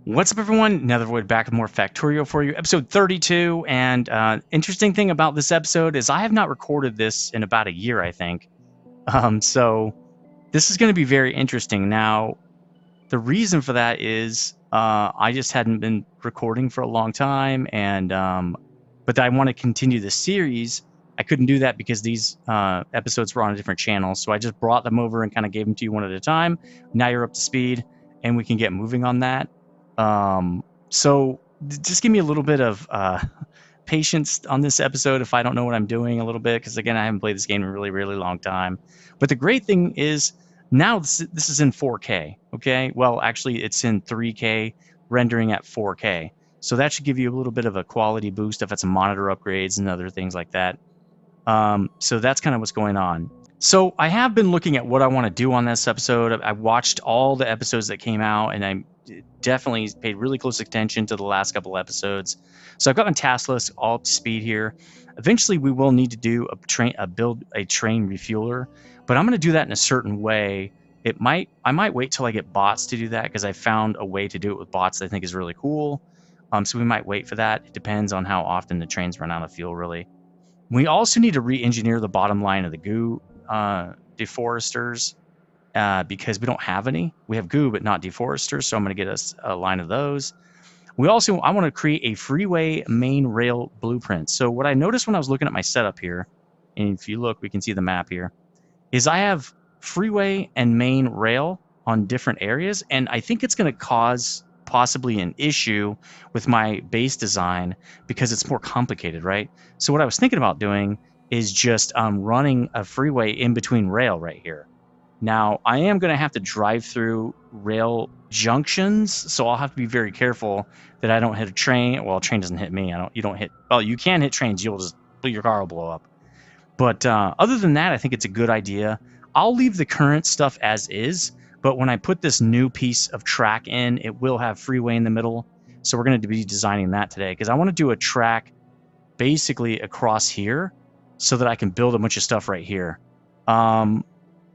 What's up, everyone? Netherwood back with more Factorio for you, episode 32. And interesting thing about this episode is I have not recorded this in about a year, I think. So this is going to be very interesting. Now, the reason for that is I just hadn't been recording for a long time, and but I want to continue the series. I couldn't do that because these episodes were on a different channel, so I just brought them over and kind of gave them to you one at a time. Now you're up to speed, and we can get moving on that. So just give me a little bit of patience on this episode if I don't know what I'm doing a little bit, because again, I haven't played this game in a really, really long time. But the great thing is now this is in 4K, okay? Well, actually, it's in 3K, rendering at 4K. So that should give you a little bit of a quality boost if it's some monitor upgrades and other things like that. So that's kind of what's going on. So I have been looking at what I want to do on this episode. I watched all the episodes that came out, and I definitely paid really close attention to the last couple episodes. So I've got my task list all up to speed here. Eventually, we will need to do build a train refueler, but I'm going to do that in a certain way. I might wait till I get bots to do that, because I found a way to do it with bots that I think is really cool. So we might wait for that. It depends on how often the trains run out of fuel, really. We also need to re-engineer the bottom line of the goo deforesters, because we don't have any. We have goo, but not deforesters, so I'm going to get us a line of those. I want to create a freeway main rail blueprint. So what I noticed when I was looking at my setup here, and if you look, we can see the map here, is I have freeway and main rail on different areas, and I think it's going to cause possibly an issue with my base design because it's more complicated, right? So what I was thinking about doing is just running a freeway in between rail right here. Now, I am going to have to drive through rail junctions, so I'll have to be very careful that I don't hit a train. Well, a train doesn't hit me. You don't hit. Well, you can hit trains. Your car will blow up. But other than that, I think it's a good idea. I'll leave the current stuff as is, but when I put this new piece of track in, it will have freeway in the middle. So we're going to be designing that today, because I want to do a track basically across here so that I can build a bunch of stuff right here.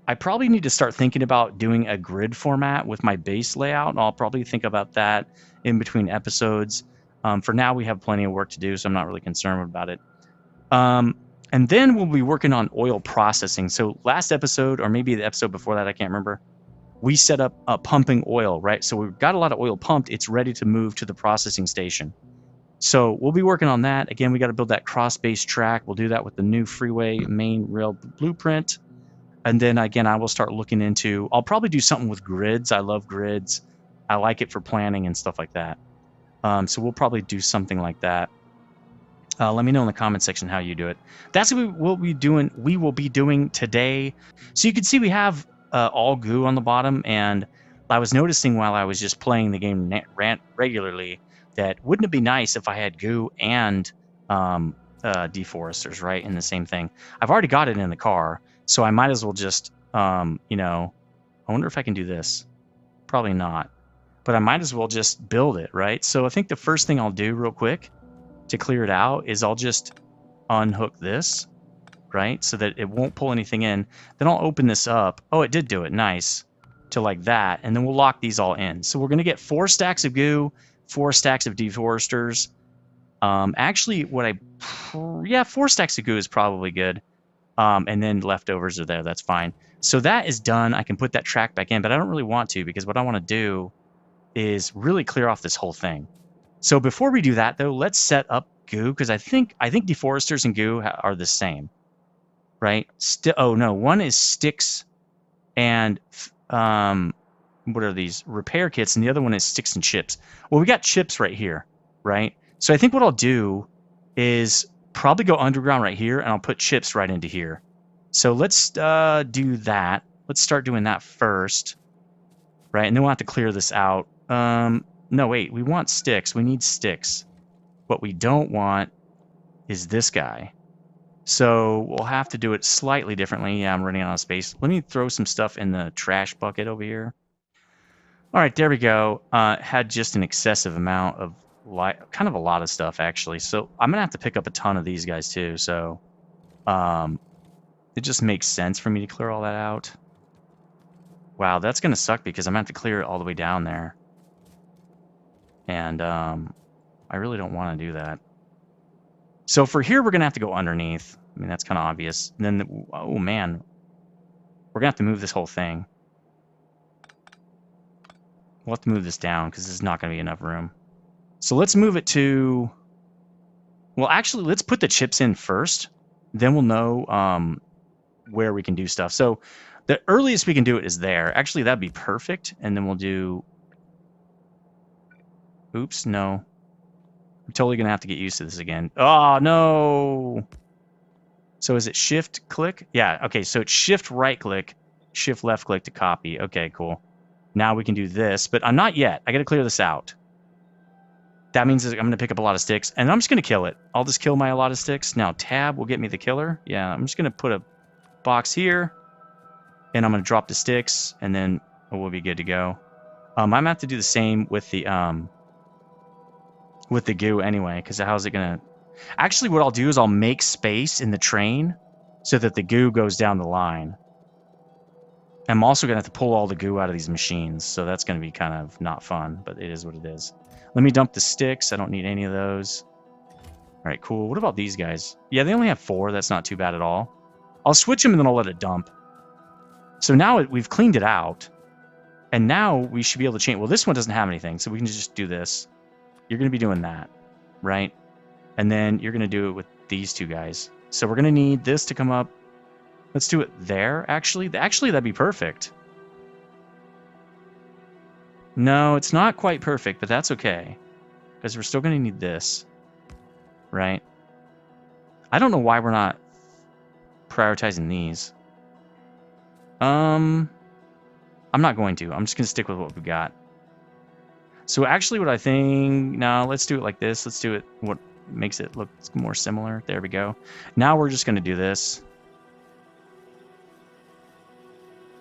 I probably need to start thinking about doing a grid format with my base layout, and I'll probably think about that in between episodes. For now, we have plenty of work to do, so I'm not really concerned about it. And then we'll be working on oil processing. So last episode, or maybe the episode before that, I can't remember, we set up pumping oil, right? So we've got a lot of oil pumped. It's ready to move to the processing station. So we'll be working on that. Again, we got to build that cross-base track. We'll do that with the new freeway main rail blueprint. And then again, I will start looking into, I'll probably do something with grids. I love grids. I like it for planning and stuff like that. So we'll probably do something like that. Let me know in the comment section how you do it. That's what we will be doing today. So you can see we have all goo on the bottom, and I was noticing while I was just playing the game regularly that wouldn't it be nice if I had goo and deforesters right in the same thing. I've already got it in the car, so I might as well just I wonder if I can do this. Probably not, but I might as well just build it, right? So I think the first thing I'll do real quick to clear it out is I'll just unhook this, right? So that it won't pull anything in. Then I'll open this up. Oh, it did do it. Nice. To like that. And then we'll lock these all in. So we're going to get 4 stacks of goo, 4 stacks of deforesters. Actually, 4 stacks of goo is probably good. And then leftovers are there. That's fine. So that is done. I can put that track back in, but I don't really want to, because what I want to do is really clear off this whole thing. So before we do that, though, let's set up goo, because I think deforesters and goo are the same, right? Oh no, one is sticks and what are these? Repair kits, and the other one is sticks and chips. Well, we got chips right here, right? So I think what I'll do is probably go underground right here, and I'll put chips right into here. So let's do that. Let's start doing that first, right? And then we'll have to clear this out. No, wait, we want sticks. We need sticks. What we don't want is this guy. So we'll have to do it slightly differently. Yeah, I'm running out of space. Let me throw some stuff in the trash bucket over here. All right, there we go. Had just an excessive amount of, kind of a lot of stuff, actually. So I'm going to have to pick up a ton of these guys, too. So it just makes sense for me to clear all that out. Wow, that's going to suck, because I'm going to have to clear it all the way down there. And I really don't want to do that. So for here, we're going to have to go underneath. I mean, that's kind of obvious. And then, oh man, we're going to have to move this whole thing. We'll have to move this down because there's not going to be enough room. So let's move it to... Well, actually, let's put the chips in first. Then we'll know where we can do stuff. So the earliest we can do it is there. Actually, that'd be perfect. And then we'll do... Oops, no. I'm totally going to have to get used to this again. Oh, no! So is it shift click? Yeah, okay, so it's shift right click, shift left click to copy. Okay, cool. Now we can do this, but I'm not yet. I got to clear this out. That means I'm going to pick up a lot of sticks, and I'm just going to kill it. I'll just kill a lot of sticks. Now tab will get me the killer. Yeah, I'm just going to put a box here, and I'm going to drop the sticks, and then we'll be good to go. I'm going to have to do the same with the goo anyway, because how's it going to... Actually, what I'll do is I'll make space in the train so that the goo goes down the line. I'm also going to have to pull all the goo out of these machines, so that's going to be kind of not fun, but it is what it is. Let me dump the sticks. I don't need any of those. All right, cool. What about these guys? Yeah, they only have 4. That's not too bad at all. I'll switch them, and then I'll let it dump. So now we've cleaned it out, and now we should be able to change... Well, this one doesn't have anything, so we can just do this. You're going to be doing that, right? And then you're going to do it with these 2 guys. So we're going to need this to come up. Let's do it there, actually. Actually, that'd be perfect. No, it's not quite perfect, but that's okay. Because we're still going to need this. Right? I don't know why we're not prioritizing these. I'm not going to. I'm just going to stick with what we've got. So actually what I think... No, let's do it like this. Let's do it what makes it look more similar. There we go. Now we're just going to do this.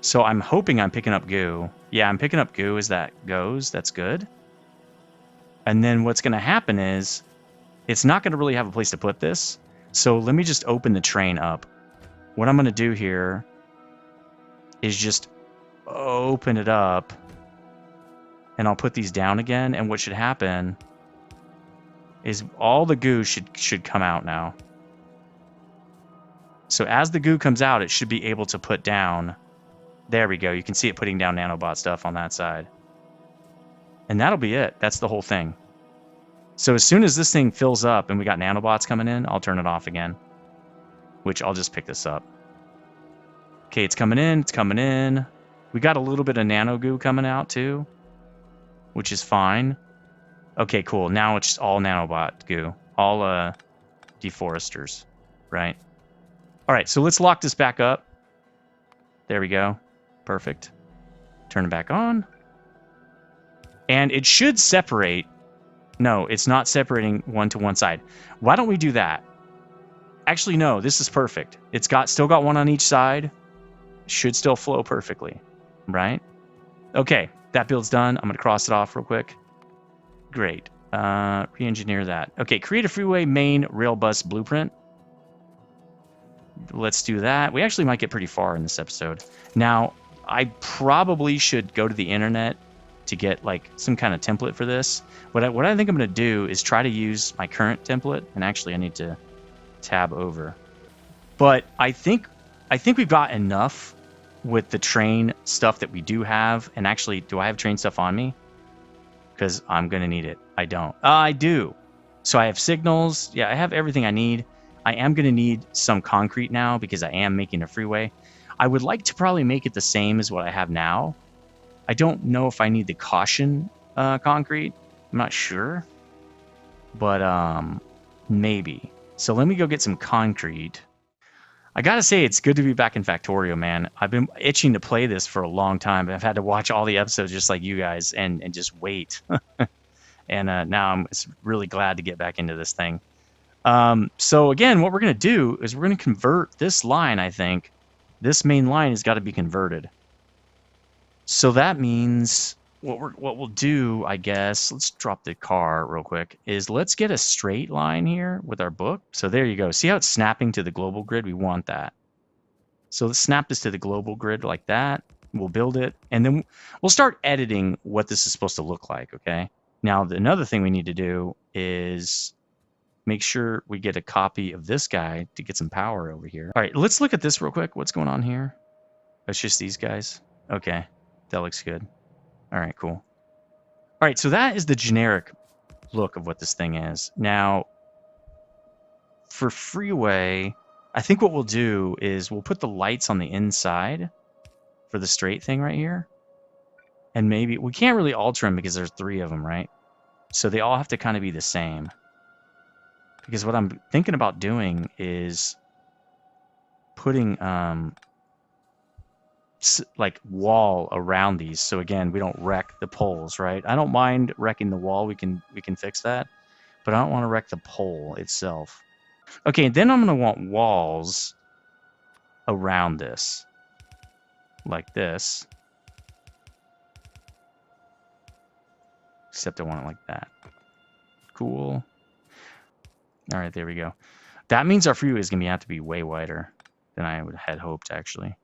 So I'm hoping I'm picking up goo. Yeah, I'm picking up goo as that goes. That's good. And then what's going to happen is it's not going to really have a place to put this. So let me just open the train up. What I'm going to do here is just open it up. And I'll put these down again. And what should happen is all the goo should come out now. So as the goo comes out, it should be able to put down... There we go. You can see it putting down nanobot stuff on that side. And that'll be it. That's the whole thing. So as soon as this thing fills up and we got nanobots coming in, I'll turn it off again. Which I'll just pick this up. Okay, it's coming in. It's coming in. We got a little bit of nano goo coming out too. Which is fine. Okay, cool. Now it's all nanobot goo. All deforesters. Right? Alright, so let's lock this back up. There we go. Perfect. Turn it back on. And it should separate. No, it's not separating one to one side. Why don't we do that? Actually, no, this is perfect. It's still got one on each side. Should still flow perfectly. Right? Okay, that build's done. I'm going to cross it off real quick. Great. Re-engineer that. Okay, create a freeway main rail bus blueprint. Let's do that. We actually might get pretty far in this episode. Now, I probably should go to the internet to get like some kind of template for this. What I think I'm going to do is try to use my current template. And actually, I need to tab over. But I think we've got enough with the train stuff that we do have. And actually, do I have train stuff on me? Because I'm going to need it. I don't. I do. So I have signals. Yeah, I have everything I need. I am going to need some concrete now because I am making a freeway. I would like to probably make it the same as what I have now. I don't know if I need the caution concrete. I'm not sure. But maybe. So let me go get some concrete. I got to say, it's good to be back in Factorio, man. I've been itching to play this for a long time. I've had to watch all the episodes just like you guys and just wait. And now I'm really glad to get back into this thing. So again, what we're going to do is we're going to convert this line, I think. This main line has got to be converted. So that means what we'll do, I guess, let's drop the car real quick, is let's get a straight line here with our book. So there you go. See how it's snapping to the global grid? We want that. So let's snap this to the global grid like that. We'll build it, and then we'll start editing what this is supposed to look like, okay? Now, another thing we need to do is make sure we get a copy of this guy to get some power over here. All right, let's look at this real quick. What's going on here? It's just these guys. Okay, that looks good. All right, cool. All right, so that is the generic look of what this thing is. Now, for freeway, I think what we'll do is we'll put the lights on the inside for the straight thing right here. And maybe we can't really alter them because there's 3 of them, right? So they all have to kind of be the same. Because what I'm thinking about doing is putting like wall around these. So again, we don't wreck the poles, right? I don't mind wrecking the wall. We can fix that. But I don't want to wreck the pole itself. Okay, then I'm going to want walls around this. Like this. Except I want it like that. Cool. All right, there we go. That means our freeway is going to have to be way wider than I had hoped, actually.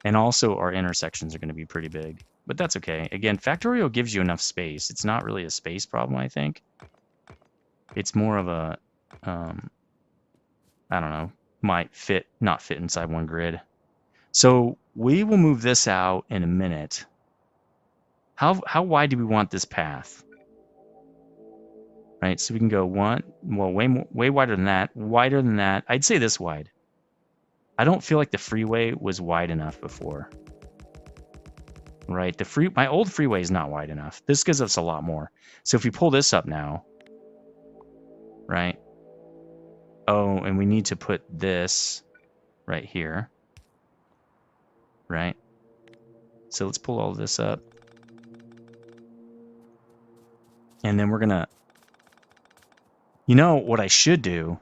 And also our intersections are going to be pretty big. But that's okay. Again, Factorio gives you enough space. It's not really a space problem, I think. It's more of a, I don't know, might not fit inside one grid. So we will move this out in a minute. How wide do we want this path? Right, so we can go way wider than that. Wider than that. I'd say this wide. I don't feel like the freeway was wide enough before. Right, my old freeway is not wide enough. This gives us a lot more. So if we pull this up now, right? Oh, and we need to put this right here, right? So let's pull all this up. And then we're gonna, you know, what I should do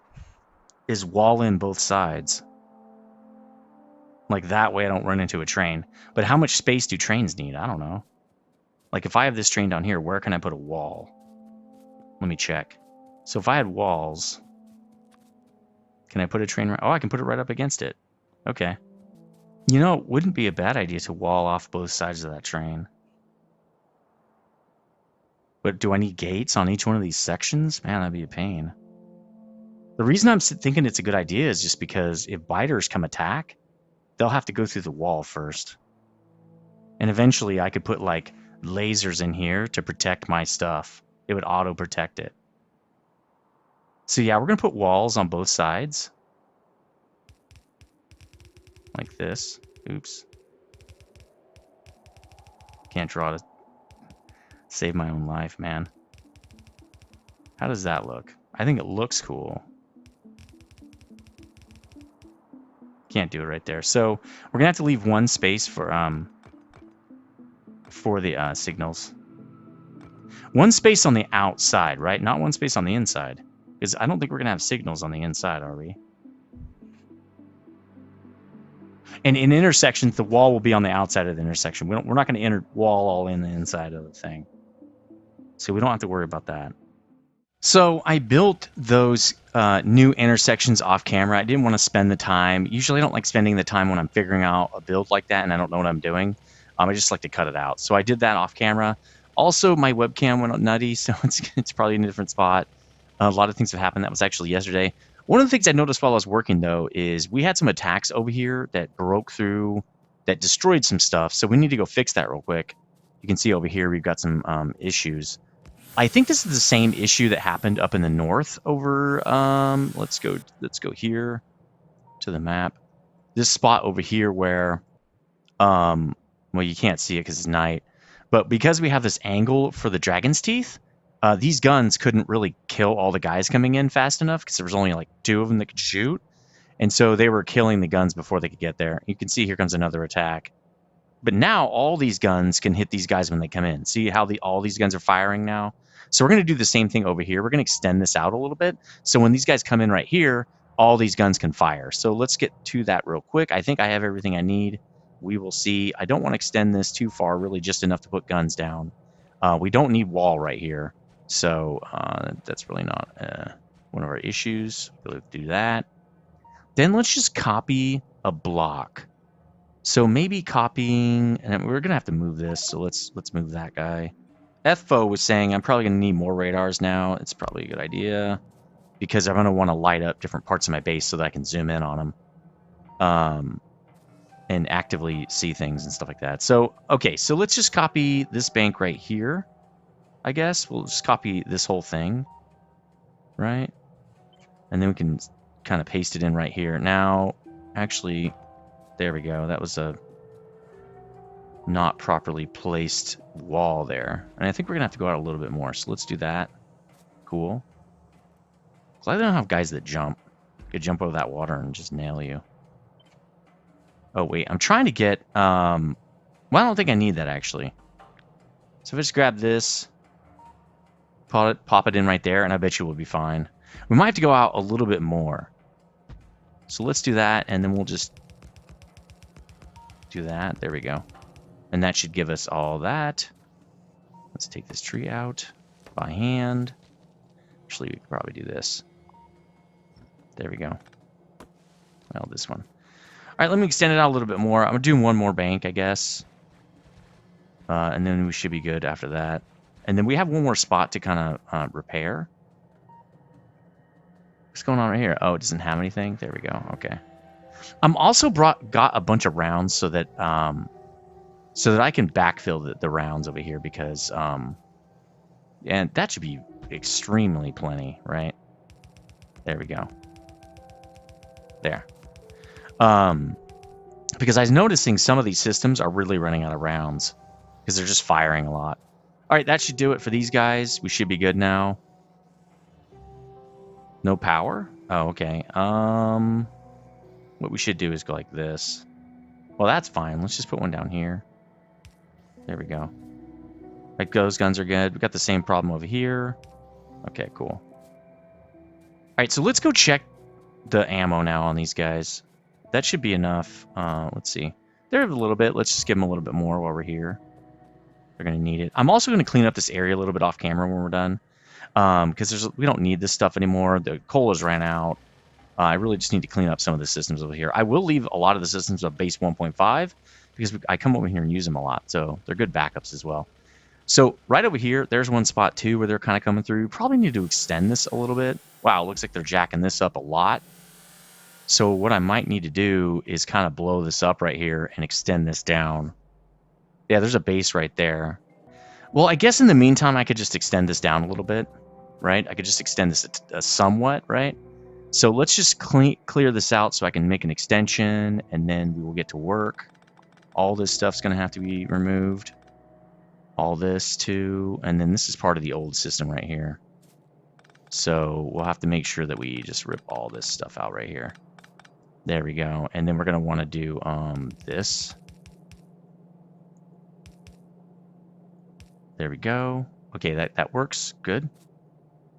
is wall in both sides. Like that way I don't run into a train. But how much space do trains need? I don't know. Like if I have this train down here, where can I put a wall? Let me check. So if I had walls, can I put a train right? Oh, I can put it right up against it. Okay. You know, it wouldn't be a bad idea to wall off both sides of that train. But do I need gates on each one of these sections? Man, that'd be a pain. The reason I'm thinking it's a good idea is just because if biters come attack, they'll have to go through the wall first. And eventually I could put like lasers in here to protect my stuff. It would auto protect it. So yeah, we're going to put walls on both sides. Like this. Oops. Can't draw to save my own life, man. How does that look? I think it looks cool. Can't do it right there. So we're going to have to leave one space for the signals. One space on the outside, right? Not one space on the inside. Because I don't think we're going to have signals on the inside, are we? And in intersections, the wall will be on the outside of the intersection. We're not going to wall all in the inside of the thing. So we don't have to worry about that. So I built those new intersections off camera. I didn't want to spend the time. Usually I don't like spending the time when I'm figuring out a build like that and I don't know what I'm doing. I just like to cut it out. So I did that off camera. Also, my webcam went nutty, so it's probably in a different spot. A lot of things have happened. That was actually yesterday. One of the things I noticed while I was working, though, is we had some attacks over here that broke through, that destroyed some stuff. So we need to go fix that real quick. You can see over here we've got some issues. I think this is the same issue that happened up in the north over, let's go here to the map. This spot over here where, well, you can't see it because it's night. But because we have this angle for the dragon's teeth, these guns couldn't really kill all the guys coming in fast enough because there was only like 2 of them that could shoot. And so they were killing the guns before they could get there. You can see here comes another attack. But now all these guns can hit these guys when they come in. See how all these guns are firing now? So we're going to do the same thing over here. We're going to extend this out a little bit. So when these guys come in right here, all these guns can fire. So let's get to that real quick. I think I have everything I need. We will see. I don't want to extend this too far, really just enough to put guns down. We don't need wall right here. So that's really not one of our issues. We'll do that. Then let's just copy a block. So maybe copying, and we're gonna have to move this. So let's move that guy. FO was saying I'm probably going to need more radars now. It's probably a good idea because I'm going to want to light up different parts of my base so that I can zoom in on them and actively see things and stuff like that. So, okay, so let's just copy this bank right here, I guess. We'll just copy this whole thing, right? And then we can kind of paste it in right here. Now, actually, there we go. That was a not properly placed wall there. And I think we're going to have to go out a little bit more. So let's do that. Cool. Because I don't have guys that jump. Could jump over that water and just nail you. Oh, wait. I'm trying to get... well, I don't think I need that, actually. So if I just grab this, pop it in right there, and I bet you we'll be fine. We might have to go out a little bit more. So let's do that, and then we'll just do that. There we go. And that should give us all that. Let's take this tree out by hand. Actually, we could probably do this. There we go. Well, this one. All right, let me extend it out a little bit more. I'm going to do one more bank, I guess. And then we should be good after that. And then we have one more spot to kind of repair. What's going on right here? Oh, it doesn't have anything. There we go. Okay. I'm also got a bunch of rounds so that I can backfill the rounds over here because and that should be extremely plenty, right? There we go. There. Because I was noticing some of these systems are really running out of rounds because they're just firing a lot. All right, that should do it for these guys. We should be good now. No power? Oh, okay. What we should do is go like this. Well, that's fine. Let's just put one down here. There we go. Like those guns are good. We got the same problem over here. Okay, cool. All right, so let's go check the ammo now on these guys. That should be enough. Let's see. They're a little bit. Let's just give them a little bit more while we're here. They're going to need it. I'm also going to clean up this area a little bit off camera when we're done. Because we don't need this stuff anymore. The coal has ran out. I really just need to clean up some of the systems over here. I will leave a lot of the systems of base 1.5 because I come over here and use them a lot. So they're good backups as well. So right over here, there's one spot too where they're kind of coming through. Probably need to extend this a little bit. Wow, looks like they're jacking this up a lot. So what I might need to do is kind of blow this up right here and extend this down. Yeah, there's a base right there. Well, I guess in the meantime, I could just extend this down a little bit, right? I could just extend this somewhat, right? So let's just clear this out so I can make an extension, and then we will get to work. All this stuff's going to have to be removed. All this too, and then this is part of the old system right here. So we'll have to make sure that we just rip all this stuff out right here. There we go. And then we're going to want to do this. There we go. Okay, that works. Good.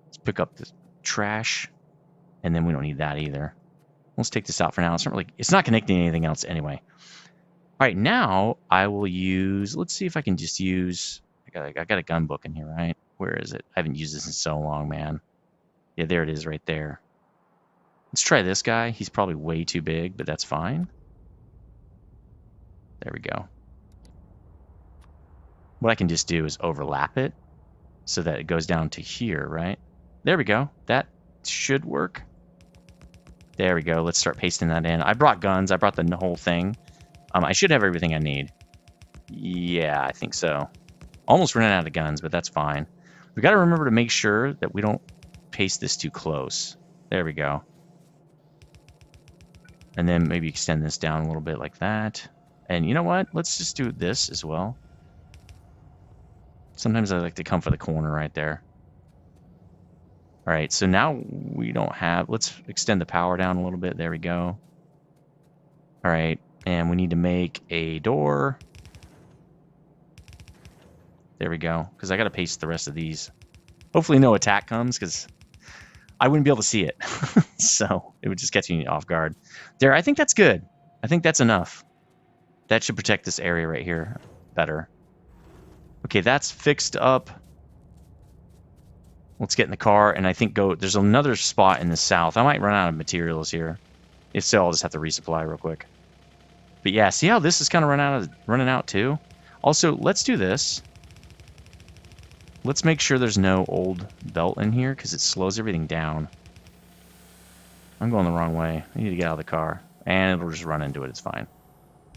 Let's pick up this trash. And then we don't need that either. Let's take this out for now. It's not connecting to anything else anyway. All right, now I will use, let's see if I can just use, I got a gun book in here, right? Where is it? I haven't used this in so long, man. Yeah, there it is right there. Let's try this guy. He's probably way too big, but that's fine. There we go. What I can just do is overlap it so that it goes down to here, right? There we go. That should work. There we go. Let's start pasting that in. I brought guns. I brought the whole thing. I should have everything I need. Yeah, I think so. Almost running out of guns, but that's fine. We got to remember to make sure that we don't paste this too close. There we go. And then maybe extend this down a little bit like that. And you know what? Let's just do this as well. Sometimes I like to come for the corner right there. All right, so now we don't have... Let's extend the power down a little bit. There we go. All right, and we need to make a door. There we go, because I got to paste the rest of these. Hopefully no attack comes, because I wouldn't be able to see it. So it would just catch me off guard. There, I think that's good. I think that's enough. That should protect this area right here better. Okay, that's fixed up. Let's get in the car, and I think there's another spot in the south. I might run out of materials here. If so, I'll just have to resupply real quick. But yeah, see how this is kind of running out too? Also, let's do this. Let's make sure there's no old belt in here because it slows everything down. I'm going the wrong way. I need to get out of the car. And it'll just run into it. It's fine.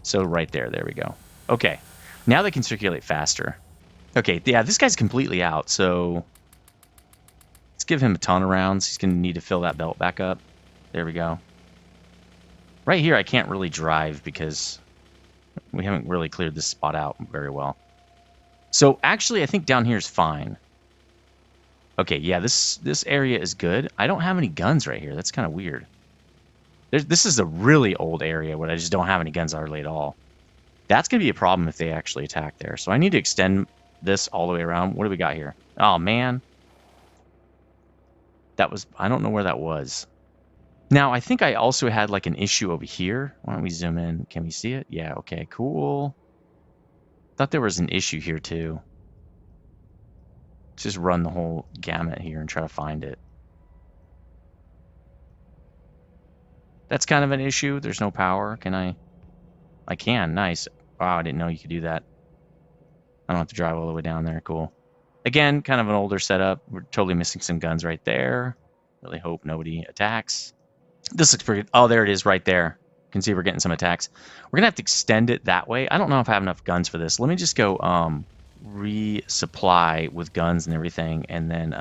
So right there. There we go. Okay. Now they can circulate faster. Okay. Yeah, this guy's completely out. So let's give him a ton of rounds. He's going to need to fill that belt back up. There we go. Right here, I can't really drive because we haven't really cleared this spot out very well. So actually, I think down here is fine. Okay, yeah, this area is good. I don't have any guns right here. That's kind of weird. This is a really old area where I just don't have any guns hardly at all. That's going to be a problem if they actually attack there. So I need to extend this all the way around. What do we got here? Oh, man. That was... I don't know where that was. Now, I think I also had like an issue over here. Why don't we zoom in? Can we see it? Yeah, okay, cool. Thought there was an issue here too. Let's just run the whole gamut here and try to find it. That's kind of an issue. There's no power. Can I? I can. Nice. Wow, I didn't know you could do that. I don't have to drive all the way down there. Cool. Again, kind of an older setup. We're totally missing some guns right there. Really hope nobody attacks. This looks pretty... Oh, there it is right there. You can see we're getting some attacks. We're going to have to extend it that way. I don't know if I have enough guns for this. Let me just go resupply with guns and everything, and then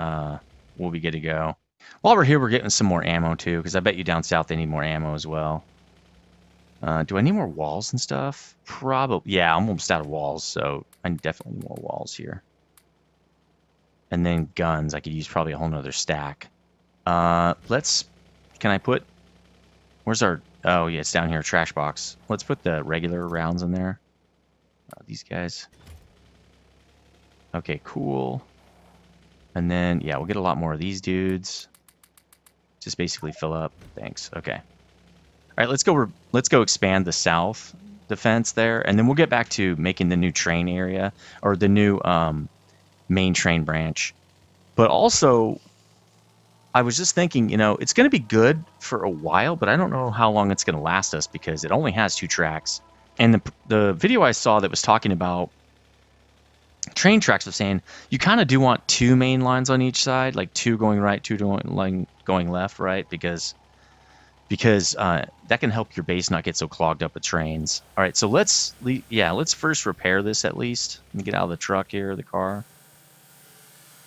we'll be good to go. While we're here, we're getting some more ammo, too, because I bet you down south they need more ammo as well. Do I need more walls and stuff? Probably. Yeah, I'm almost out of walls, so I definitely need more walls here. And then guns. I could use probably a whole nother stack. Let's... Can I put... Where's our... Oh, yeah, it's down here, trash box. Let's put the regular rounds in there. These guys. Okay, cool. And then, yeah, we'll get a lot more of these dudes. Just basically fill up. Thanks. Okay. All right, let's go expand the south defense there, and then we'll get back to making the new train area, or the new main train branch. But also... I was just thinking, you know, it's going to be good for a while, but I don't know how long it's going to last us because it only has 2 tracks. And the video I saw that was talking about train tracks was saying you kind of do want 2 main lines on each side, like 2 going right, 2 going left, right? Because that can help your base not get so clogged up with trains. All right, so let's first repair this at least. Let me get out of the truck here, the car.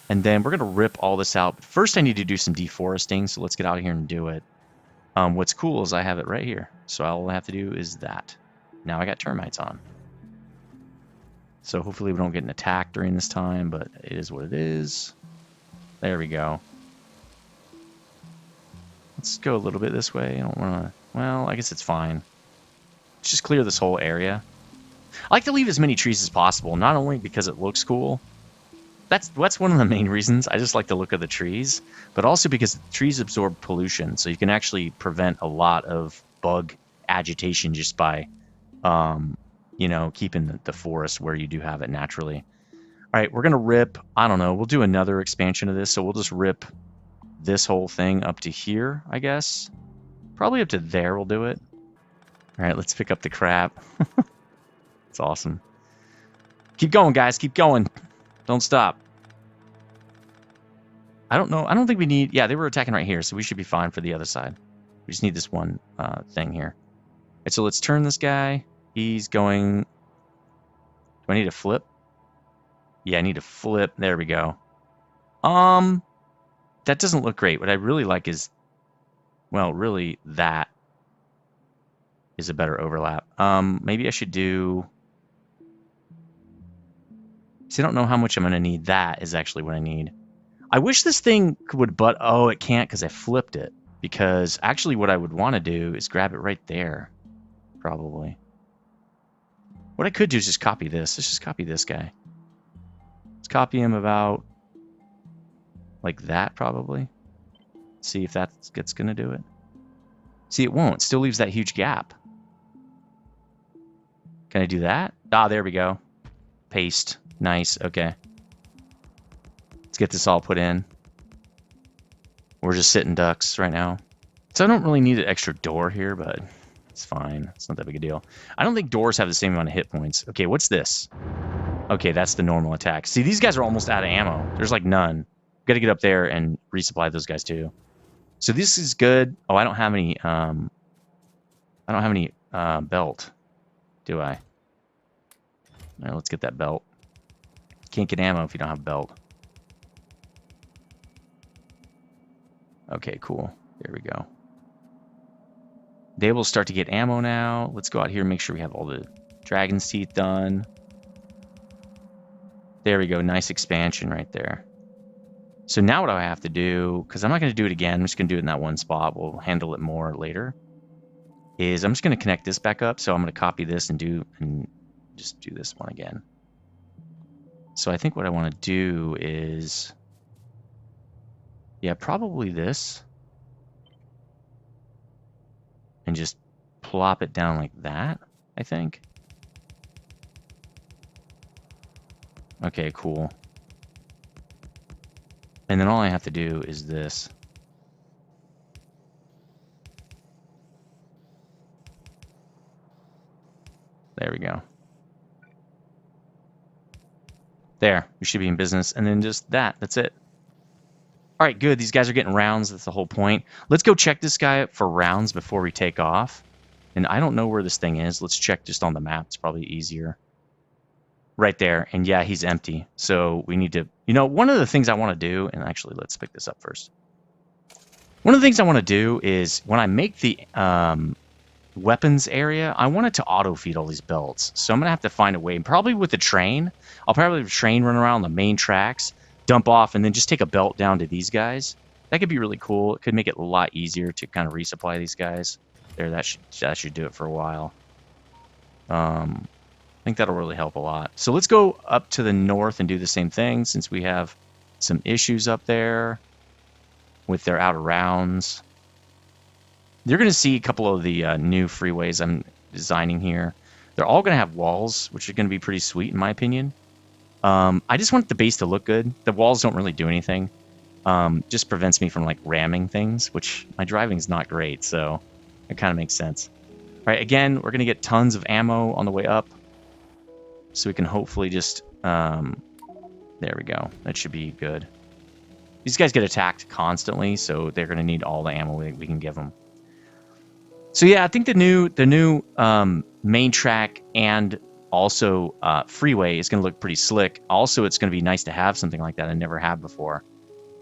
And then we're going to rip all this out. But first, I need to do some deforesting, so let's get out of here and do it. What's cool is I have it right here. So all I have to do is that. Now I got termites on. So hopefully we don't get an attack during this time, but it is what it is. There we go. Let's go a little bit this way. I don't want to... Well, I guess it's fine. Let's just clear this whole area. I like to leave as many trees as possible, not only because it looks cool. That's one of the main reasons. I just like the look of the trees, but also because the trees absorb pollution, so you can actually prevent a lot of bug agitation just by, you know, keeping the forest where you do have it naturally. All right, we're going to rip, I don't know, we'll do another expansion of this, so we'll just rip this whole thing up to here, I guess. Probably up to there we'll do it. All right, let's pick up the crap. It's awesome. Keep going, guys, keep going. Don't stop. I don't know. I don't think we need... Yeah, they were attacking right here, so we should be fine for the other side. We just need this one thing here. Right, so let's turn this guy. He's going... Do I need to flip? Yeah, I need to flip. There we go. That doesn't look great. What I really like is... Well, really, that is a better overlap. Maybe I should do... See, I don't know how much I'm going to need. That is actually what I need. I wish this thing would butt... Oh, it can't because I flipped it. Because actually what I would want to do is grab it right there. Probably. What I could do is just copy this. Let's just copy this guy. Let's copy him about... like that, probably. See if that's going to do it. See, it won't. It still leaves that huge gap. Can I do that? Ah, there we go. Paste. Nice. Okay. Let's get this all put in. We're just sitting ducks right now. So I don't really need an extra door here, but it's fine. It's not that big a deal. I don't think doors have the same amount of hit points. Okay, what's this? Okay, that's the normal attack. See, these guys are almost out of ammo. There's like none. Got to get up there and resupply those guys too. So this is good. Oh, I don't have any. I don't have any belt, do I? All right, let's get that belt. Can't get ammo if you don't have belt. Okay, cool. There we go. They will start to get ammo now. Let's go out here and make sure we have all the dragon's teeth done. There we go. Nice expansion right there. So now what do I have to do, because I'm not going to do it again. I'm just going to do it in that one spot. We'll handle it more later. Is I'm just going to connect this back up. So I'm going to copy this and just do this one again. So I think what I want to do is, yeah, probably this. And just plop it down like that, I think. Okay, cool. And then all I have to do is this. There we go. There, we should be in business. And then just that, that's it. All right, good. These guys are getting rounds. That's the whole point. Let's go check this guy for rounds before we take off. And I don't know where this thing is. Let's check just on the map. It's probably easier. Right there. And yeah, he's empty. So we need to, you know, one of the things I want to do, and actually let's pick this up first. One of the things I want to do is when I make the weapons area, I want it to auto feed all these belts. So I'm going to have to find a way, and probably with the train. I'll probably have a train run around the main tracks, dump off, and then just take a belt down to these guys. That could be really cool. It could make it a lot easier to kind of resupply these guys. There, that should do it for a while. I think that'll really help a lot. So let's go up to the north and do the same thing, since we have some issues up there with their out of rounds. You're going to see a couple of the new freeways I'm designing here. They're all going to have walls, which are going to be pretty sweet in my opinion. I just want the base to look good. The walls don't really do anything. Just prevents me from like ramming things, which my driving is not great, so it kind of makes sense. All right, again, we're going to get tons of ammo on the way up. So we can hopefully just, there we go. That should be good. These guys get attacked constantly, so they're going to need all the ammo we can give them. So yeah, I think the new main track and also freeway is going to look pretty slick. Also, it's going to be nice to have something like that I never had before.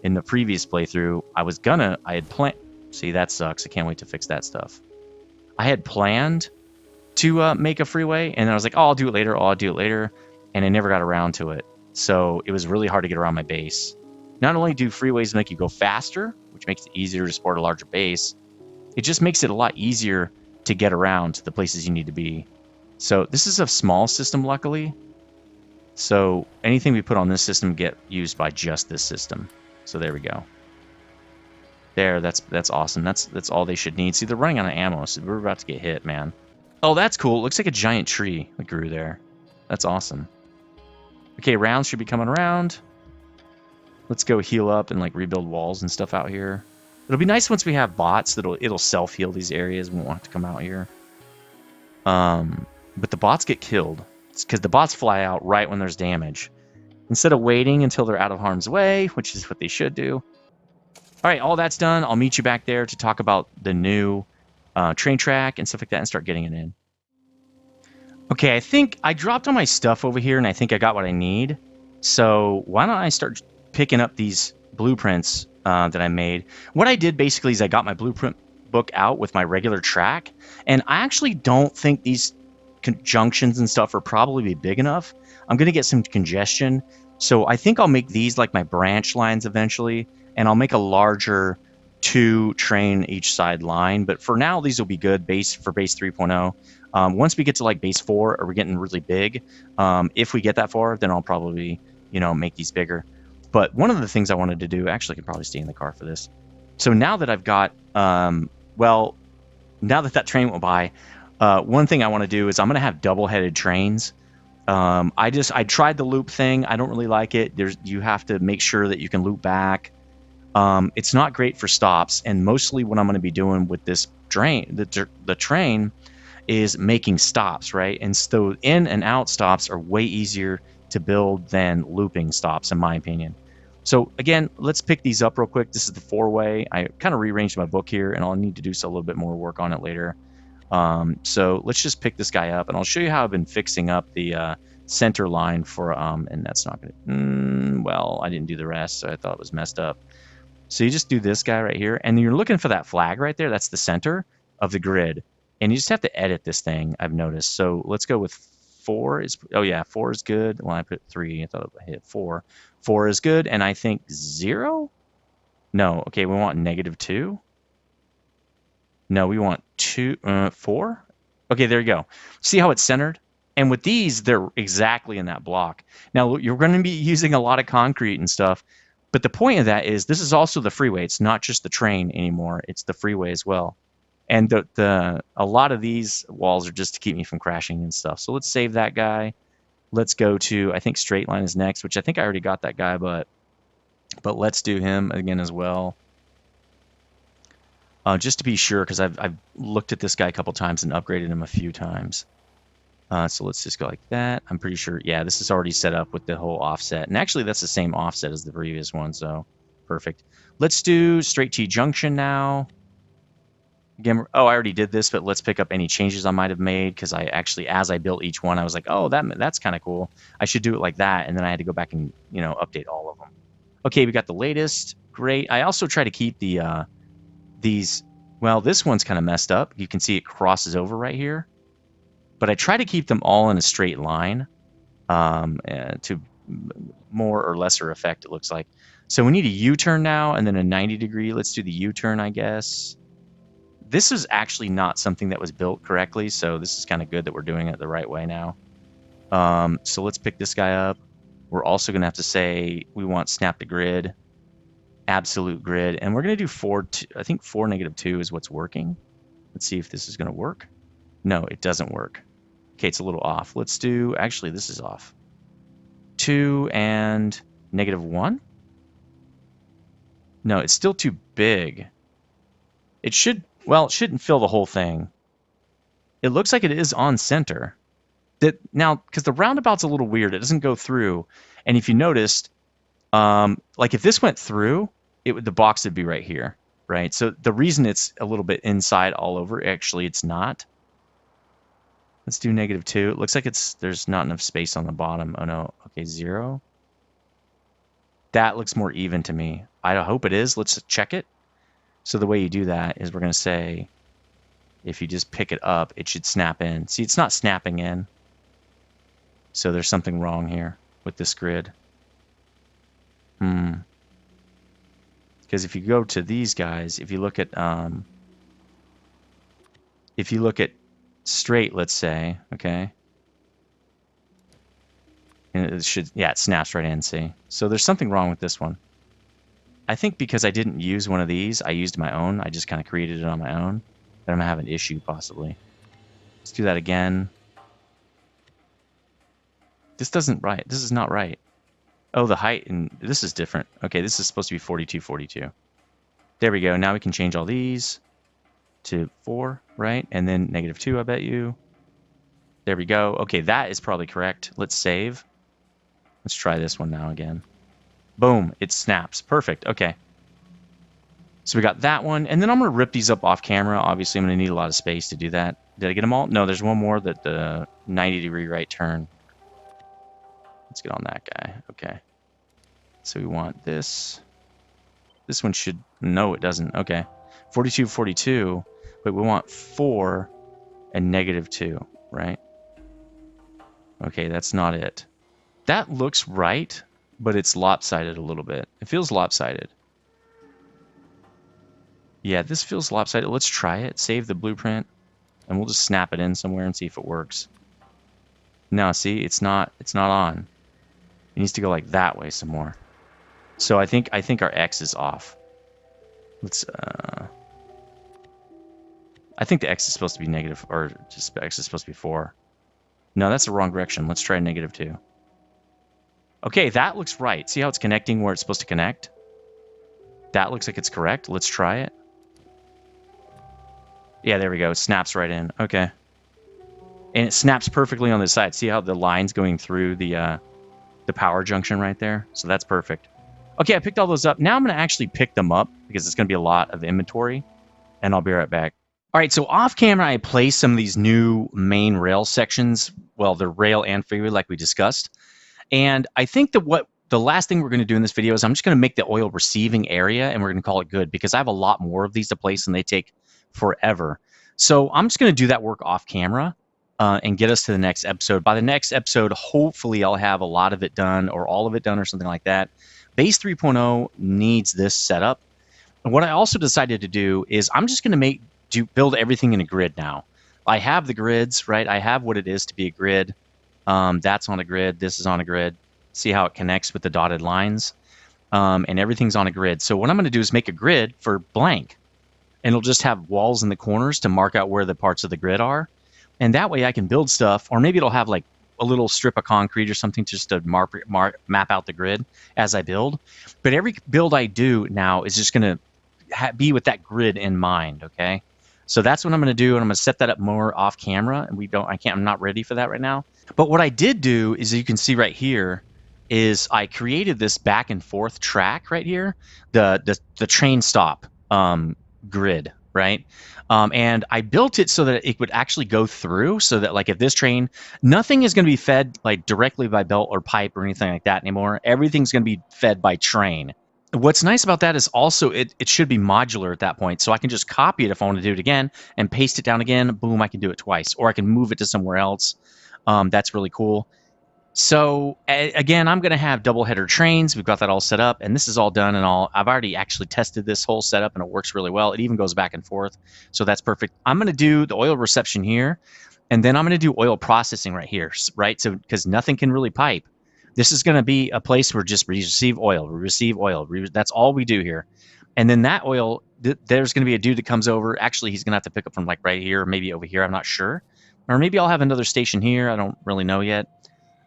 In the previous playthrough, I had planned. See, that sucks. I can't wait to fix that stuff. I had planned to make a freeway, and I was like, oh, I'll do it later, and I never got around to it. So it was really hard to get around my base. Not only do freeways make you go faster, which makes it easier to support a larger base, it just makes it a lot easier to get around to the places you need to be. So this is a small system, luckily. So anything we put on this system get used by just this system. So there we go. There, that's awesome. That's all they should need. See, they're running out of ammo, so we're about to get hit, man. Oh, that's cool. It looks like a giant tree that grew there. That's awesome. Okay, rounds should be coming around. Let's go heal up and like rebuild walls and stuff out here. It'll be nice once we have bots that it'll self-heal these areas. We won't have to come out here. But the bots get killed. It's because the bots fly out right when there's damage. Instead of waiting until they're out of harm's way, which is what they should do. All right, all that's done. I'll meet you back there to talk about the new train track and stuff like that and start getting it in. Okay, I think I dropped all my stuff over here and I think I got what I need. So why don't I start picking up these blueprints that I made. What I did basically is I got my blueprint book out with my regular track, and I actually don't think these conjunctions and stuff are probably big enough. I'm going to get some congestion, so I think I'll make these like my branch lines eventually, and I'll make a larger 2 train each side line. But for now, these will be good for base 3.0. Once we get to like base 4, or we're getting really big, if we get that far, then I'll probably, make these bigger. But one of the things I wanted to do, actually I could probably stay in the car for this. So now that I've got, now that train went by, one thing I want to do is I'm going to have double-headed trains. I tried the loop thing. I don't really like it. You have to make sure that you can loop back. It's not great for stops, and mostly what I'm going to be doing with this train, the train, is making stops, right? And so in and out stops are way easier to build than looping stops, in my opinion. So again, let's pick these up real quick. This is the four-way. I kind of rearranged my book here, and I'll need to do a little bit more work on it later. So let's just pick this guy up, and I'll show you how I've been fixing up the center line for, and that's not gonna, well, I didn't do the rest, so I thought it was messed up. So you just do this guy right here, and you're looking for that flag right there. That's the center of the grid, and you just have to edit this thing, I've noticed. So let's go with 4 is, oh yeah, 4 is good. Well, I put 3, I thought I hit 4. 4 is good, and I think 0? No, okay, we want -2. No, we want 4. Okay, there you go. See how it's centered? And with these, they're exactly in that block. Now, you're going to be using a lot of concrete and stuff, but the point of that is this is also the freeway. It's not just the train anymore. It's the freeway as well. And a lot of these walls are just to keep me from crashing and stuff. So let's save that guy. Let's go to, I think straight line is next, which I think I already got that guy, but let's do him again as well. Just to be sure, because I've looked at this guy a couple times and upgraded him a few times. So let's just go like that. I'm pretty sure, yeah, this is already set up with the whole offset. And actually, that's the same offset as the previous one, so perfect. Let's do straight T junction now. Again, oh, I already did this, but let's pick up any changes I might have made, because I actually, as I built each one, I was like, oh, that's kind of cool. I should do it like that, and then I had to go back and, update all of them. Okay, we got the latest. Great. I also try to keep the these, well, this one's kind of messed up. You can see it crosses over right here. But I try to keep them all in a straight line to more or lesser effect, it looks like. So we need a U-turn now, and then a 90-degree. Let's do the U-turn, I guess. This is actually not something that was built correctly, so this is kind of good that we're doing it the right way now. So let's pick this guy up. We're also going to have to say we want snap to grid, absolute grid, and we're going to do 4, I think 4 -2 is what's working. Let's see if this is going to work. No, it doesn't work. Okay, it's a little off. Let's do, actually, this is off. 2 and -1? No, it's still too big. It should, well, it shouldn't fill the whole thing. It looks like it is on center. Now, because the roundabout's a little weird, it doesn't go through. And if you noticed, like if this went through, the box would be right here, right? So the reason it's a little bit inside all over, actually it's not. Let's do -2. It looks like there's not enough space on the bottom. Oh no, okay, 0. That looks more even to me. I hope it is. Let's check it. So the way you do that is we're going to say, if you just pick it up, it should snap in. See, it's not snapping in. So there's something wrong here with this grid. Because if you go to these guys, if you look at straight, let's say, okay, and it should, yeah, it snaps right in, see? So there's something wrong with this one. I think because I didn't use one of these, I used my own. I just kind of created it on my own. That I'm going to have an issue, possibly. Let's do that again. This doesn't right. This is not right. Oh, the height, and this is different. Okay, this is supposed to be 42, 42. There we go. Now we can change all these to 4, right? And then -2, I bet you. There we go. Okay, that is probably correct. Let's save. Let's try this one now again. Boom, it snaps. Perfect. Okay. So we got that one, and then I'm going to rip these up off camera. Obviously, I'm going to need a lot of space to do that. Did I get them all? No, there's one more, that the 90-degree right turn. Let's get on that guy. Okay. So we want this. This one should... No, it doesn't. Okay. 42, 42. But we want 4 and -2, right? Okay, that's not it. That looks right, but it's lopsided a little bit. It feels lopsided. Yeah, this feels lopsided. Let's try it. Save the blueprint, and we'll just snap it in somewhere and see if it works. No, see, it's not on. It needs to go like that way some more. So I think our X is off. Let's I think the X is supposed to be negative, or just X is supposed to be 4. No, that's the wrong direction. Let's try -2. Okay, that looks right. See how it's connecting where it's supposed to connect? That looks like it's correct. Let's try it. Yeah, there we go. It snaps right in. Okay. And it snaps perfectly on the side. See how the line's going through the the power junction right there. So that's perfect. Okay, I picked all those up. Now I'm going to actually pick them up because it's going to be a lot of inventory, and I'll be right back. All right, so off camera, I placed some of these new main rail sections. Well, the rail and freeway like we discussed. And I think that what the last thing we're going to do in this video is I'm just going to make the oil receiving area, and we're going to call it good because I have a lot more of these to place and they take forever. So I'm just going to do that work off camera and get us to the next episode. By the next episode, hopefully I'll have a lot of it done or all of it done or something like that. Base 3.0 needs this setup. And what I also decided to do is I'm just going to build everything in a grid now. I have the grids, right? I have what it is to be a grid. That's on a grid. This is on a grid. See how it connects with the dotted lines? And everything's on a grid. So what I'm going to do is make a grid for blank. And it'll just have walls in the corners to mark out where the parts of the grid are. And that way I can build stuff. Or maybe it'll have like a little strip of concrete or something just to map out the grid as I build. But every build I do now is just going to be with that grid in mind, okay? So that's what I'm going to do, and I'm going to set that up more off camera. And I'm not ready for that right now. But what I did do is, you can see right here, is I created this back and forth track right here, the train stop grid, right? And I built it so that it would actually go through, so that like if this train, nothing is going to be fed like directly by belt or pipe or anything like that anymore. Everything's going to be fed by train. What's nice about that is also it should be modular at that point. So I can just copy it if I want to do it again and paste it down again. Boom, I can do it twice. Or I can move it to somewhere else. That's really cool. So again, I'm going to have double header trains. We've got that all set up, and this is all done and all. I've already actually tested this whole setup, and it works really well. It even goes back and forth. So that's perfect. I'm going to do the oil reception here, and then I'm going to do oil processing right here, right? So because nothing can really pipe. This is going to be a place where just we receive oil. That's all we do here. And then that oil, there's going to be a dude that comes over. Actually, he's going to have to pick up from like right here, or maybe over here. I'm not sure. Or maybe I'll have another station here. I don't really know yet.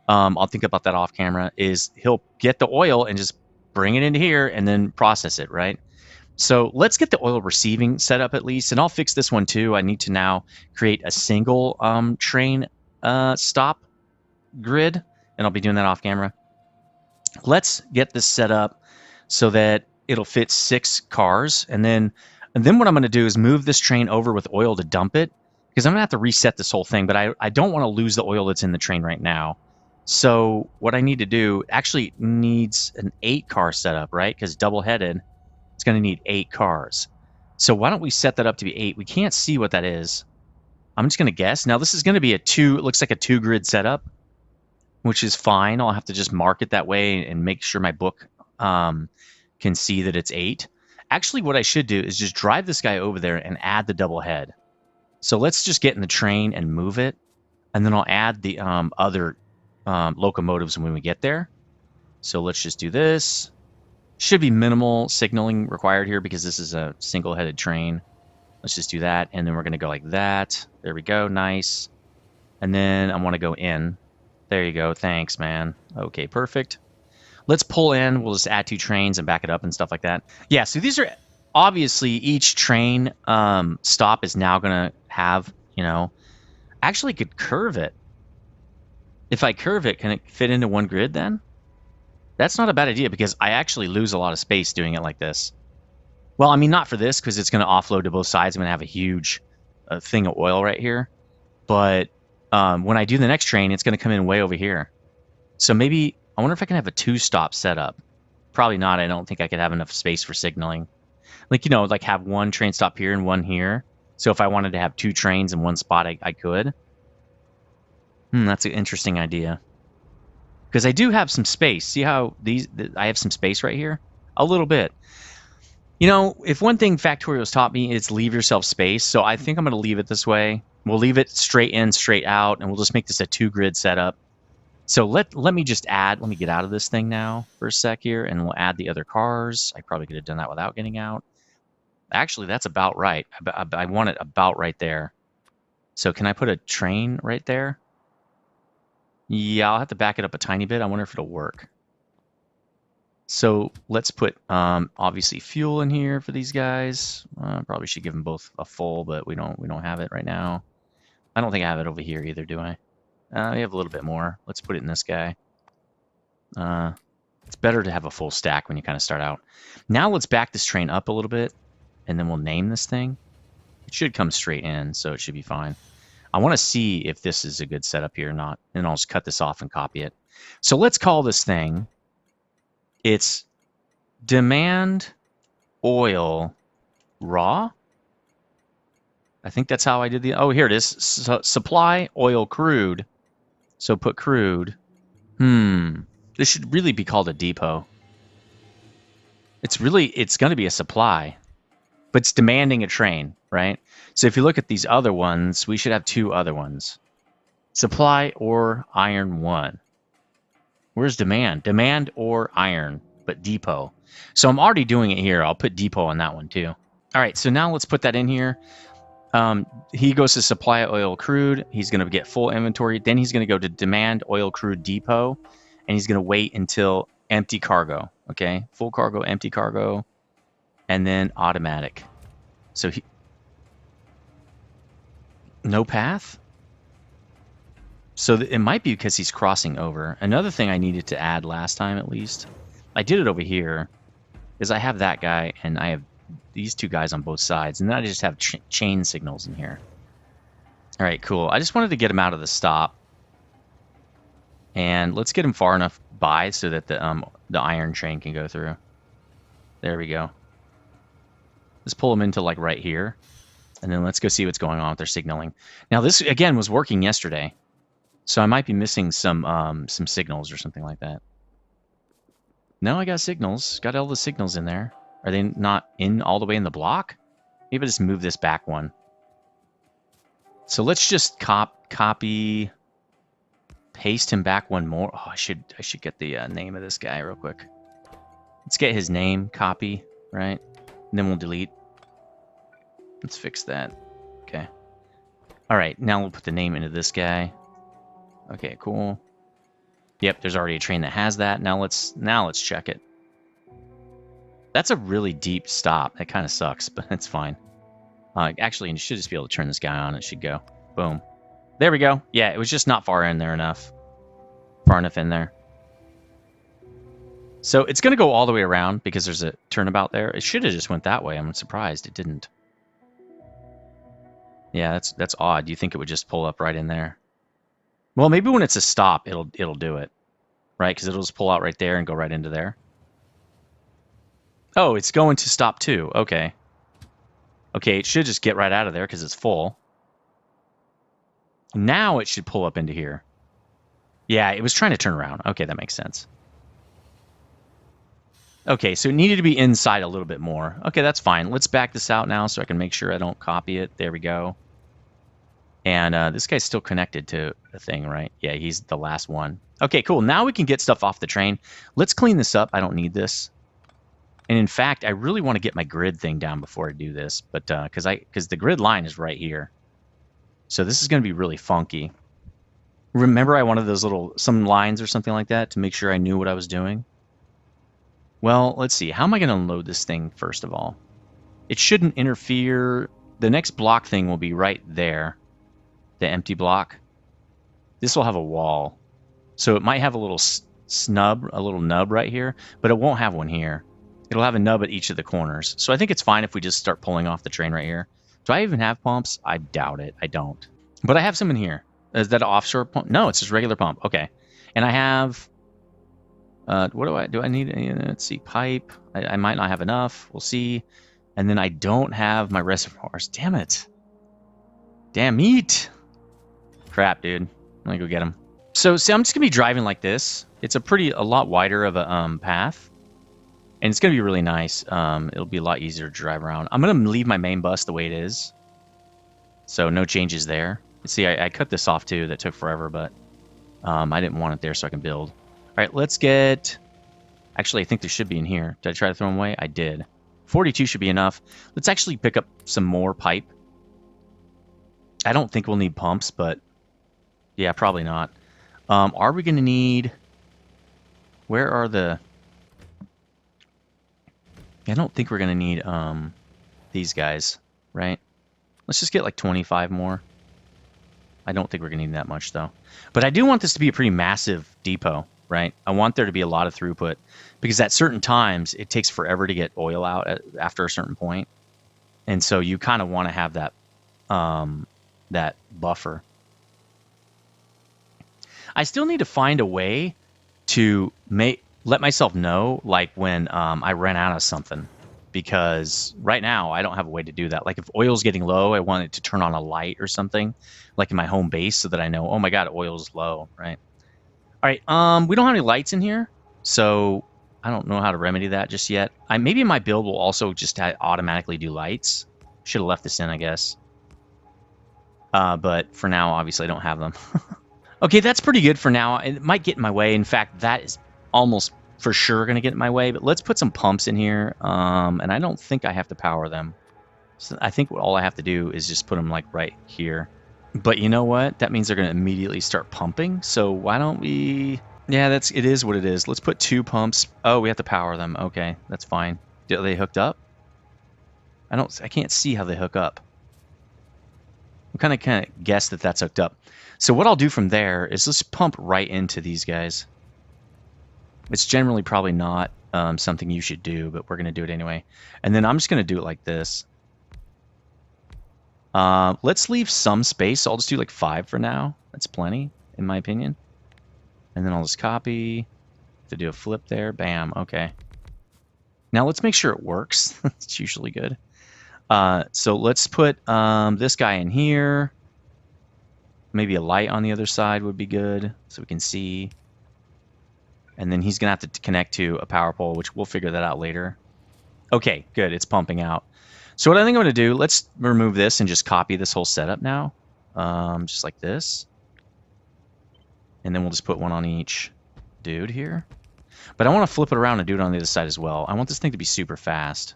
I'll think about that off camera. Is he'll get the oil and just bring it into here and then process it, right? So let's get the oil receiving set up at least, and I'll fix this one too. I need to now create a single train stop grid, and I'll be doing that off camera. Let's get this set up so that it'll fit 6 cars, and then what I'm going to do is move this train over with oil to dump it, because I'm going to have to reset this whole thing, but I don't want to lose the oil that's in the train right now. So what I need to do actually needs an 8-car setup, right? Because double-headed, it's going to need 8 cars. So why don't we set that up to be 8? We can't see what that is. I'm just going to guess. Now this is going to be it looks like a 2-grid setup, which is fine. I'll have to just mark it that way and make sure my book can see that it's 8. Actually, what I should do is just drive this guy over there and add the double head. So let's just get in the train and move it, and then I'll add the other locomotives when we get there. So let's just do this. Should be minimal signaling required here because this is a single-headed train. Let's just do that, and then we're going to go like that. There we go, nice. And then I want to go in. There you go, thanks, man. Okay, perfect. Let's pull in. We'll just add 2 trains and back it up and stuff like that. Yeah, so these are obviously each train stop is now going to have, actually could curve it. If I curve it, can it fit into one grid then? That's not a bad idea because I actually lose a lot of space doing it like this. Well, I mean, not for this because it's going to offload to both sides. I'm going to have a huge thing of oil right here. But when I do the next train, it's going to come in way over here. So maybe, I wonder if I can have a 2-stop setup. Probably not. I don't think I could have enough space for signaling. Like, like have one train stop here and one here. So if I wanted to have 2 trains in one spot, I could. That's an interesting idea. Because I do have some space. See how I have some space right here? A little bit. If one thing Factorio's taught me, it's leave yourself space. So I think I'm going to leave it this way. We'll leave it straight in, straight out, and we'll just make this a 2-grid setup. So let me just add, let me get out of this thing now for a sec here, and we'll add the other cars. I probably could have done that without getting out. Actually, that's about right. I want it about right there. So can I put a train right there? Yeah, I'll have to back it up a tiny bit. I wonder if it'll work. So let's put, obviously, fuel in here for these guys. Probably should give them both a full, but we don't have it right now. I don't think I have it over here either, do I? We have a little bit more. Let's put it in this guy. It's better to have a full stack when you kind of start out. Now let's back this train up a little bit, and then we'll name this thing. It should come straight in, so it should be fine. I want to see if this is a good setup here or not, and I'll just cut this off and copy it. So let's call this thing, it's demand oil raw. I think that's how I did the, oh, here it is. Supply oil crude. So put crude. This should really be called a depot. It's going to be a supply, but it's demanding a train, right? So if you look at these other ones, we should have two other ones. Supply or iron 1. Where's demand? Demand or iron, but depot. So I'm already doing it here. I'll put depot on that one too. All right, so now let's put that in here. He goes to supply oil crude. He's going to get full inventory. Then he's going to go to demand oil crude depot, and he's going to wait until empty cargo. Okay, full cargo, empty cargo, and then automatic. So no path. So it might be because he's crossing over. Another thing I needed to add last time, at least, I did it over here, is I have that guy and I have these two guys on both sides, and then I just have chain signals in here. All right, cool. I just wanted to get him out of the stop, and let's get him far enough by so that the iron train can go through. There we go. Let's pull him into like right here, and then let's go see what's going on with their signaling. Now this again was working yesterday, so I might be missing some signals or something like that. No, I got signals. Got all the signals in there. Are they not in all the way in the block? Maybe I'll just move this back one. So let's just copy, paste him back one more. Oh, I should get the name of this guy real quick. Let's get his name, copy, right? And then we'll delete. Let's fix that. Okay. All right, now we'll put the name into this guy. Okay, cool. Yep, there's already a train that has that. Now let's check it. That's a really deep stop. It kind of sucks, but it's fine. Actually, you should just be able to turn this guy on. It should go. Boom. There we go. Yeah, it was just not far in there enough. Far enough in there. So it's going to go all the way around because there's a turnabout there. It should have just went that way. I'm surprised it didn't. Yeah, that's odd. You think it would just pull up right in there? Well, maybe when it's a stop, it'll do it, right? Because it'll just pull out right there and go right into there. Oh, it's going to stop too. Okay. Okay, it should just get right out of there because it's full. Now it should pull up into here. Yeah, it was trying to turn around. Okay, that makes sense. Okay, so it needed to be inside a little bit more. Okay, that's fine. Let's back this out now so I can make sure I don't copy it. There we go. And this guy's still connected to the thing, right? Yeah, he's the last one. Okay, cool. Now we can get stuff off the train. Let's clean this up. I don't need this. And in fact, I really want to get my grid thing down before I do this, but because the grid line is right here. So this is going to be really funky. Remember I wanted those some lines or something like that to make sure I knew what I was doing? Well, let's see. How am I going to unload this thing first of all? It shouldn't interfere. The next block thing will be right there. The empty block. This will have a wall. So it might have a little nub right here, but it won't have one here. It'll have a nub at each of the corners. So I think it's fine if we just start pulling off the train right here. Do I even have pumps? I doubt it. I don't. But I have some in here. Is that an offshore pump? No, it's just regular pump. Okay. And I have... what do I need? Let's see. Pipe. I might not have enough. We'll see. And then I don't have my reservoirs. Damn it. Damn it. Crap, dude. I'm going to go get them. So, see, I'm just going to be driving like this. It's a lot wider of a path. And it's going to be really nice. It'll be a lot easier to drive around. I'm going to leave my main bus the way it is. So no changes there. See, I cut this off too. That took forever, but I didn't want it there so I can build. All right, let's get... Actually, I think there should be in here. Did I try to throw them away? I did. 42 should be enough. Let's actually pick up some more pipe. I don't think we'll need pumps, but... Yeah, probably not. Are we going to need... Where are the... I don't think we're going to need these guys, right? Let's just get like 25 more. I don't think we're going to need that much, though. But I do want this to be a pretty massive depot. right? I want there to be a lot of throughput because at certain times it takes forever to get oil out after a certain point. And so you kind of want to have that buffer. I still need to find a way to let myself know, like when I ran out of something, because right now I don't have a way to do that. Like if oil's getting low, I want it to turn on a light or something, like in my home base, so that I know, oh my god, oil's low, right? All right, we don't have any lights in here, so I don't know how to remedy that just yet. Maybe my build will also just automatically do lights. Should have left this in, I guess. But for now, obviously, I don't have them. Okay, that's pretty good for now. It might get in my way. In fact, that is almost for sure going to get in my way. But let's put some pumps in here. And I don't think I have to power them. So I think all I have to do is just put them like right here. But you know what? That means they're going to immediately start pumping. So why don't we... Yeah, it is what it is. Let's put 2 pumps. Oh, we have to power them. Okay, that's fine. Are they hooked up? I can't see how they hook up. I kind of guess that that's hooked up. So what I'll do from there is let's pump right into these guys. It's generally probably not something you should do, but we're going to do it anyway. And then I'm just going to do it like this. Let's leave some space. I'll just do like 5 for now. That's plenty, in my opinion. And then I'll just copy to do a flip there. Bam. Okay. Now let's make sure it works. It's usually good. So let's put this guy in here. Maybe a light on the other side would be good, so we can see. And then he's going to have to connect to a power pole, which we'll figure that out later. Okay, good. It's pumping out. So what I think I'm going to do, let's remove this and just copy this whole setup now. Just like this. And then we'll just put one on each dude here. But I want to flip it around and do it on the other side as well. I want this thing to be super fast.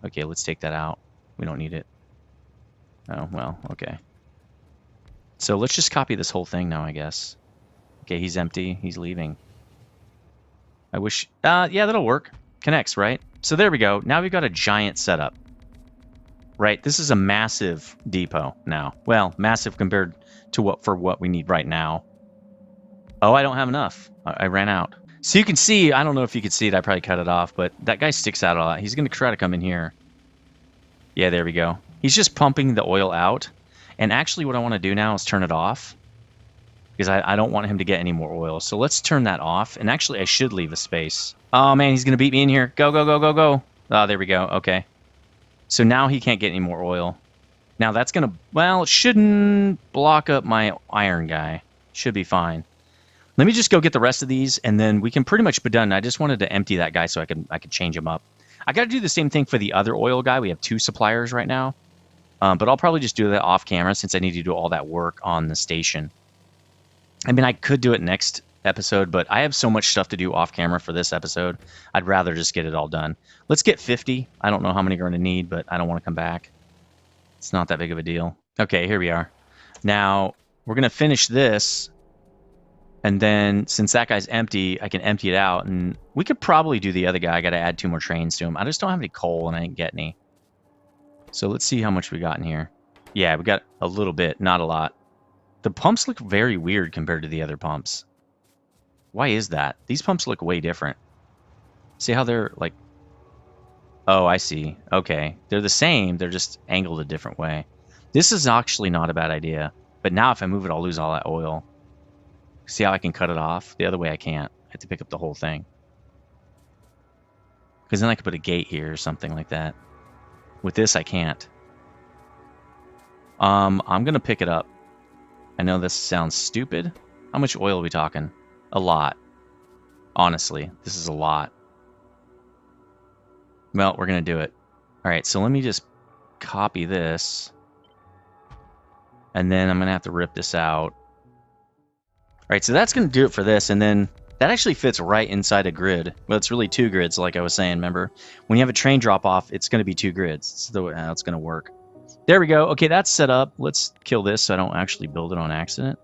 Okay, let's take that out. We don't need it. Oh, well, okay. So let's just copy this whole thing now, I guess. Okay, he's empty. He's leaving. I wish... yeah, that'll work. Connects, right? So there we go. Now we've got a giant setup. Right? This is a massive depot now. Well, massive compared to what we need right now. Oh, I don't have enough. I ran out. So you can see, I don't know if you could see it. I probably cut it off, but that guy sticks out a lot. He's going to try to come in here. Yeah, there we go. He's just pumping the oil out. And actually what I want to do now is turn it off. Because I don't want him to get any more oil. So let's turn that off. And actually I should leave a space. Oh man, he's going to beat me in here. Go, go, go, go, go. Oh, there we go. Okay. So now he can't get any more oil. Now that's going to... Well, it shouldn't block up my iron guy. Should be fine. Let me just go get the rest of these, and then we can pretty much be done. I just wanted to empty that guy so I could change him up. I got to do the same thing for the other oil guy. We have 2 suppliers right now. But I'll probably just do that off camera since I need to do all that work on the station. I mean, I could do it next episode, but I have so much stuff to do off camera for this episode. I'd rather just get it all done. Let's get 50. I don't know how many we're going to need, but I don't want to come back. It's not that big of a deal. Okay, here we are. Now, we're going to finish this. And then, since that guy's empty, I can empty it out. And we could probably do the other guy. I got to add 2 more trains to him. I just don't have any coal, and I didn't get any. So let's see how much we got in here. Yeah, we got a little bit, not a lot. The pumps look very weird compared to the other pumps. Why is that? These pumps look way different. See how they're like... Oh, I see. Okay. They're the same. They're just angled a different way. This is actually not a bad idea. But now if I move it, I'll lose all that oil. See how I can cut it off? The other way I can't. I have to pick up the whole thing. Because then I could put a gate here or something like that. With this, I can't. I'm going to pick it up. I know this sounds stupid. How much oil are we talking? A lot. Honestly, this is a lot. Well, we're going to do it. All right, so let me just copy this. And then I'm going to have to rip this out. All right, so that's going to do it for this. And then that actually fits right inside a grid. Well, it's really 2 grids, like I was saying, remember? When you have a train drop off, it's going to be 2 grids. It's the way how it's going to work. There we go. Okay, that's set up. Let's kill this so I don't actually build it on accident.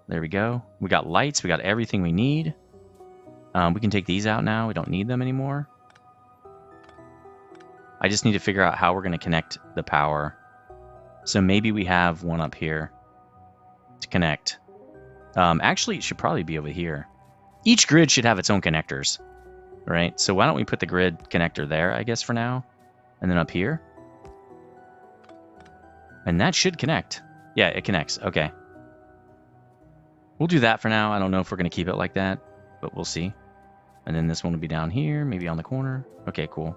There we go. We got lights. We got everything we need. We can take these out now. We don't need them anymore. I just need to figure out how we're going to connect the power. So maybe we have one up here to connect. Actually, it should probably be over here. each grid should have its own connectors, right? So why don't we put the grid connector there, I guess, for now, and then up here. And that should connect. Yeah, it connects. Okay. We'll do that for now. I don't know if we're going to keep it like that, but we'll see. And then this one will be down here, maybe on the corner. Okay, cool.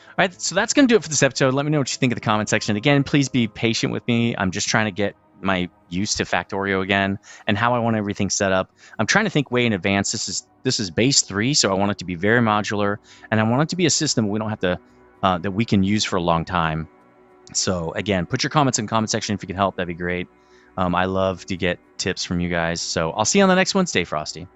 All right, so that's going to do it for this episode. Let me know what you think in the comment section. Again, please be patient with me. I'm just trying to get my use to Factorio again and how I want everything set up. I'm trying to think way in advance. This is base 3, so I want it to be very modular, and I want it to be a system we don't have to that we can use for a long time. So again, put your comments in the comment section if you can help. That'd be great. I love to get tips from you guys. So I'll see you on the next one. Stay frosty.